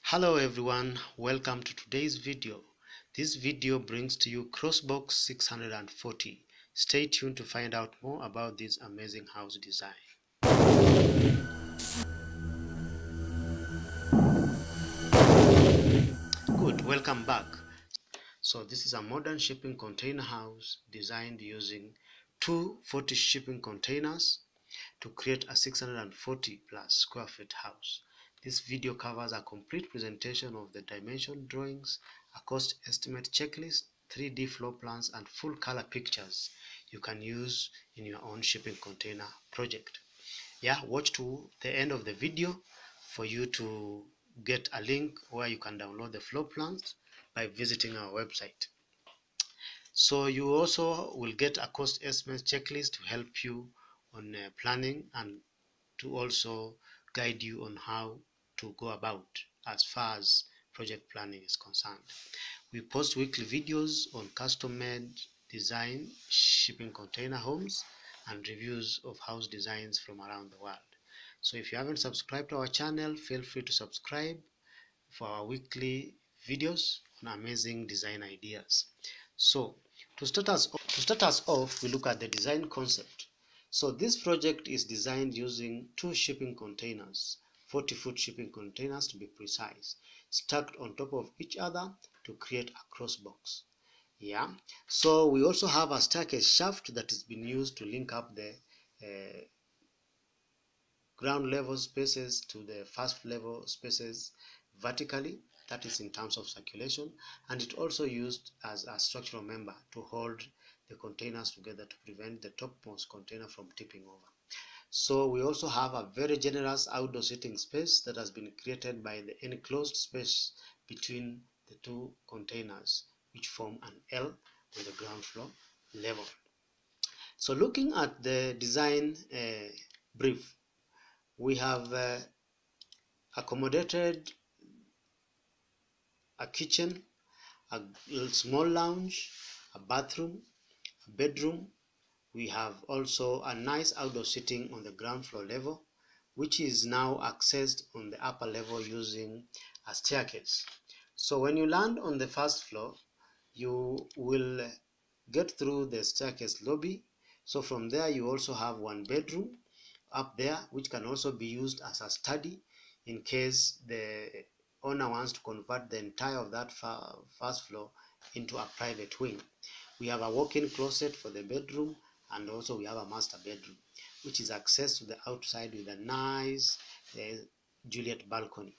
Hello everyone, welcome to today's video. This video brings to you CROSSBOX 640. Stay tuned to find out more about this amazing house design. Good, welcome back. So this is a modern shipping container house designed using two 40 shipping containers to create a 640 plus square feet house. This video covers a complete presentation of the dimension drawings, a cost estimate checklist, 3D floor plans, and full color pictures you can use in your own shipping container project. Watch to the end of the video for you to get a link where you can download the floor plans by visiting our website. So you also will get a cost estimate checklist to help you on planning and to also guide you on how to go about as far as project planning is concerned. We post weekly videos on custom-made design, shipping container homes, and reviews of house designs from around the world. So if you haven't subscribed to our channel, feel free to subscribe for our weekly videos on amazing design ideas. So to start us off, we look at the design concept. So this project is designed using two shipping containers, 40-foot shipping containers to be precise, stacked on top of each other to create a crossbox. So we also have a staircase shaft that has been used to link up the ground level spaces to the first level spaces vertically, that is in terms of circulation, and it also used as a structural member to hold the containers together to prevent the topmost container from tipping over. So we also have a very generous outdoor sitting space that has been created by the enclosed space between the two containers, which form an L on the ground floor level. So looking at the design brief, we have accommodated a kitchen, a small lounge, a bathroom, a bedroom. We have also a nice outdoor sitting on the ground floor level, which is now accessed on the upper level using a staircase. So when you land on the first floor, you will get through the staircase lobby. So from there you also have one bedroom up there, which can also be used as a study in case the owner wants to convert the entire of that first floor into a private wing. We have a walk-in closet for the bedroom, and also we have a master bedroom, which is accessed to the outside with a nice Juliet balcony.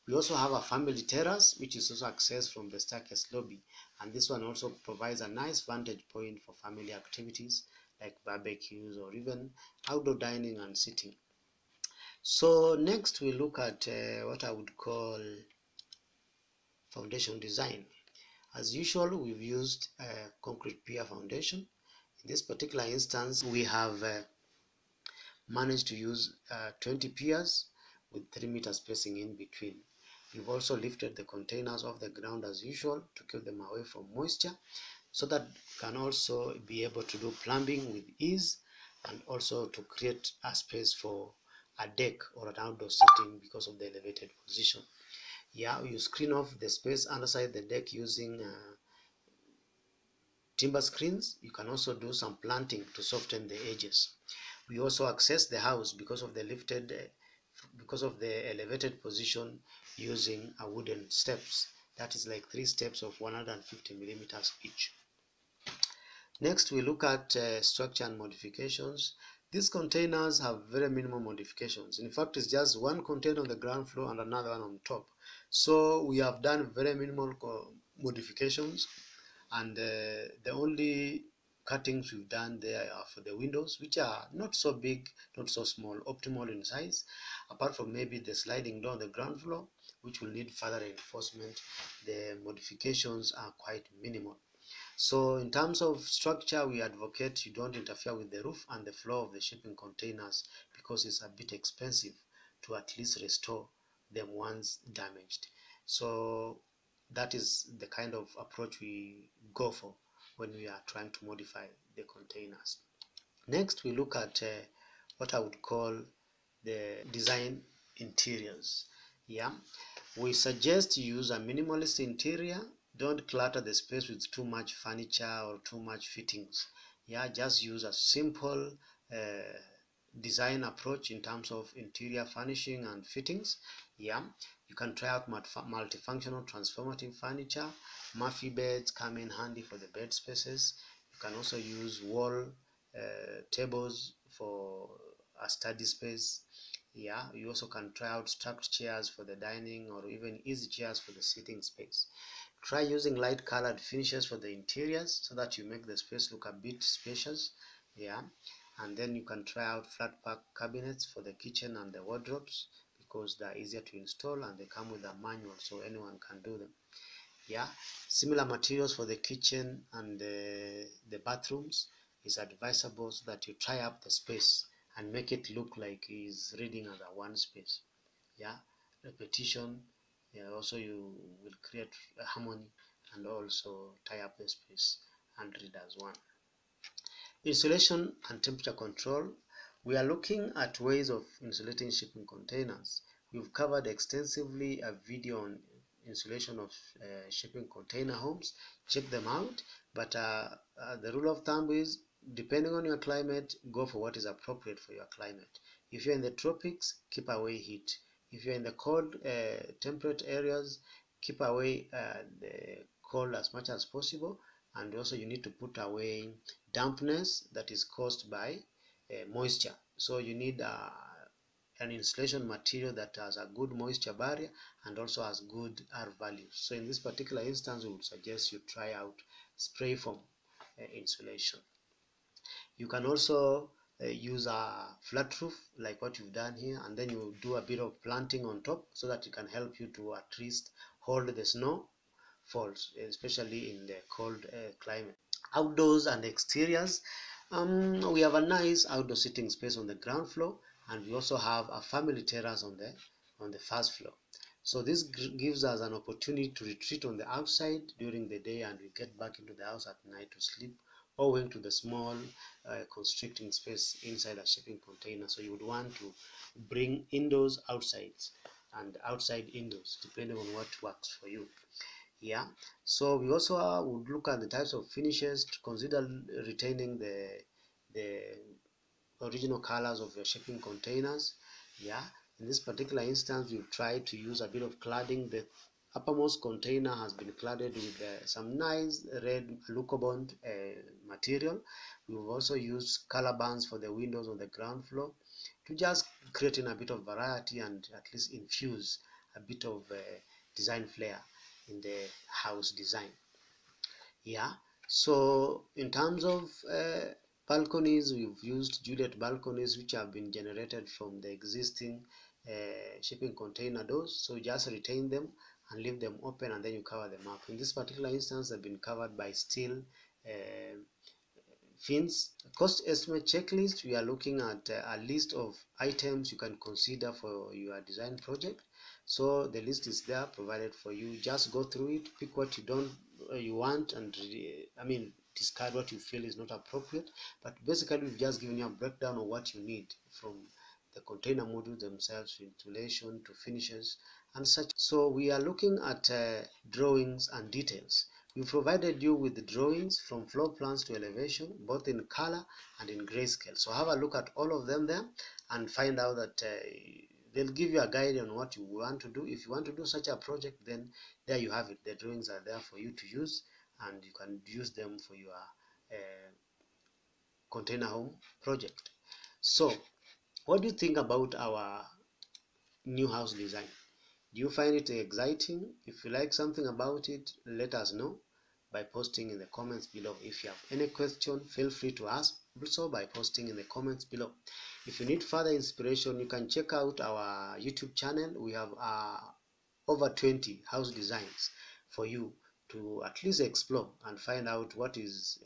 We also have a family terrace, which is also accessed from the staircase lobby, and this one also provides a nice vantage point for family activities like barbecues or even outdoor dining and sitting. So next we look at what I would call foundation design. As usual, we've used concrete pier foundation. In this particular instance, we have managed to use 20 piers with 3 meter spacing in between. We've also lifted the containers off the ground as usual to keep them away from moisture, so that can also be able to do plumbing with ease, and also to create a space for a deck or an outdoor sitting because of the elevated position. You screen off the space underside the deck using timber screens. You can also do some planting to soften the edges. We also access the house because of the elevated position using a wooden steps. That is like 3 steps of 150 millimeters each. Next, we look at structure and modifications. These containers have very minimal modifications. In fact, it's just one container on the ground floor and another one on top. So we have done very minimal modifications, and the only cuttings we've done there are for the windows, which are not so big, not so small, optimal in size. Apart from maybe the sliding door on the ground floor, which will need further reinforcement, the modifications are quite minimal. So in terms of structure, we advocate you don't interfere with the roof and the floor of the shipping containers, because it's a bit expensive to at least restore them once damaged. So that is the kind of approach we go for when we are trying to modify the containers. Next, we look at what I would call the design interiors. Yeah, we suggest you use a minimalist interior. Don't clutter the space with too much furniture or too much fittings. Yeah, just use a simple design approach in terms of interior furnishing and fittings. Yeah, you can try out multifunctional transformative furniture. Murphy beds come in handy for the bed spaces. You can also use wall tables for a study space. Yeah, you also can try out stacked chairs for the dining or even easy chairs for the sitting space. Try using light colored finishes for the interiors so that you make the space look a bit spacious. Yeah, and then you can try out flat pack cabinets for the kitchen and the wardrobes because they're easier to install and they come with a manual so anyone can do them. Yeah, similar materials for the kitchen and the bathrooms is advisable so that you tie up the space and make it look like is reading as a one space. Yeah, repetition. Yeah, also you will create a harmony and also tie up the space and read as one. Insulation and temperature control. We are looking at ways of insulating shipping containers. We've covered extensively a video on insulation of shipping container homes. Check them out. But the rule of thumb is, depending on your climate, go for what is appropriate for your climate. If you're in the tropics, keep away heat. If you're in the cold, temperate areas, keep away the cold as much as possible. And also you need to put away dampness that is caused by moisture. So you need an insulation material that has a good moisture barrier and also has good R values. So in this particular instance, we would suggest you try out spray foam insulation. You can also use a flat roof like what you've done here, and then you do a bit of planting on top so that it can help you to at least hold the snow falls, especially in the cold climate. Outdoors and exteriors, we have a nice outdoor sitting space on the ground floor, and we also have a family terrace on the first floor. So this gives us an opportunity to retreat on the outside during the day, and we get back into the house at night to sleep, owing to the small constricting space inside a shipping container. So you would want to bring indoors outsides and outside indoors depending on what works for you. Yeah, so we also would look at the types of finishes to consider retaining the original colors of your shipping containers. Yeah, in this particular instance, we've tried to use a bit of cladding. The uppermost container has been cladded with some nice red Lucobond material. We've also used color bands for the windows on the ground floor to just create in a bit of variety and at least infuse a bit of design flair in the house design. Yeah, so in terms of balconies, we've used Juliet balconies which have been generated from the existing shipping container doors. So just retain them and leave them open, and then you cover them up. In this particular instance, they've been covered by steel fins. Cost estimate checklist, we are looking at a list of items you can consider for your design project. So the list is there provided for you. Just go through it, pick what you don't you want, and discard what you feel is not appropriate. But basically we've just given you a breakdown of what you need, from the container modules themselves to insulation to finishes and such. So we are looking at drawings and details. We provided you with the drawings from floor plans to elevation, both in color and in grayscale. So have a look at all of them there and find out that they'll give you a guide on what you want to do. If you want to do such a project, then there you have it. The drawings are there for you to use, and you can use them for your container home project. So what do you think about our new house design? Do you find it exciting? If you like something about it, let us know by posting in the comments below. If you have any question, feel free to ask also by posting in the comments below. If you need further inspiration, you can check out our YouTube channel. We have over 20 house designs for you to at least explore and find out what is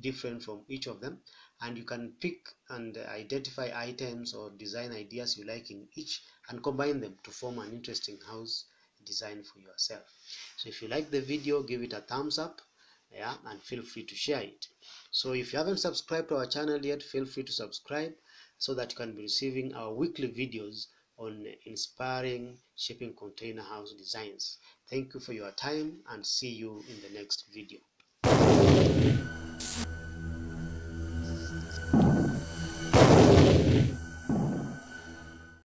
different from each of them, and you can pick and identify items or design ideas you like in each and combine them to form an interesting house design for yourself. So if you like the video, give it a thumbs up, yeah, and feel free to share it. So if you haven't subscribed to our channel yet, feel free to subscribe so that you can be receiving our weekly videos on inspiring shipping container house designs. Thank you for your time and see you in the next video.